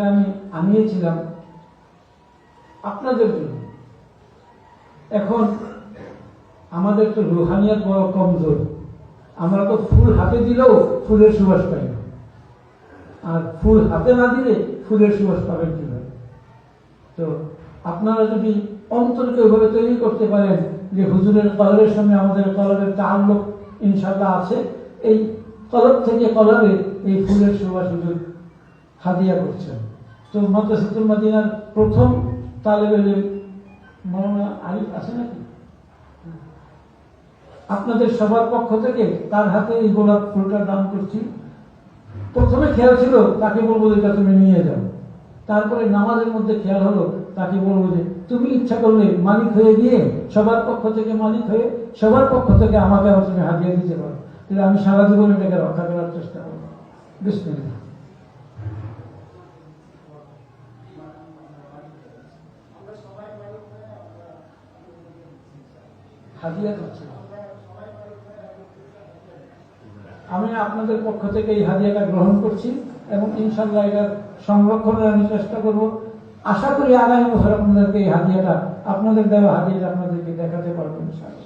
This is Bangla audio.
আমি আনিয়েছিলাম আপনাদের জন্য। এখন আমাদের তো রুহানিয়াত বড় কমজোর, আমরা তো ফুল হাতে দিলেও ফুলের সুবাস পাই না, আর ফুল হাতে না দিলে ফুলের সুবাস পাবেন কিভাবে? তো আপনারা যদি অন্তরকে ওইভাবে তৈরি করতে পারেন যে হুজুরের কলবের সঙ্গে আমাদের কলবের তাআল্লুক ইনশাআল্লাহ আছে, এই কলব থেকে কলবে এই ফুলের সুবাস হুজুর হাদিয়া করছেন। তো মাদ্রাসাতুল মদিনার প্রথম তালেবে ইলম মাওলানা আলী আছে নাকি? আপনাদের সবার পক্ষ থেকে তার হাতে এই গোলাপ ফুলটা দান করছি। প্রথমে খেয়াল ছিল তাকে বলবো যে তুমি নিয়ে যাও, তারপরে নামাজের মধ্যে খেয়াল হলো তাকে বলবো যে তুমি ইচ্ছা করলে মালিক হয়ে গিয়ে সবার পক্ষ থেকে মালিক হয়ে সবার পক্ষ থেকে আমাকে আবার তুমি হাদিয়া দিতে পারো, তাহলে আমি সারা জীবন এটাকে রক্ষা করার চেষ্টা করবো। বিসমিল্লাহ। হাদিয়া করছি আমি আপনাদের পক্ষ থেকে, এই হাদিয়াটা গ্রহণ করছি এবং ইনশাআল্লাহ এটার সংরক্ষণের আমি চেষ্টা করব। আশা করি আগামী বছর আপনাদেরকে এই হাদিয়াটা, আপনাদের দেওয়া হাদিয়াটা আপনাদেরকে দেখাতে পারবো ইনশাআল্লাহ।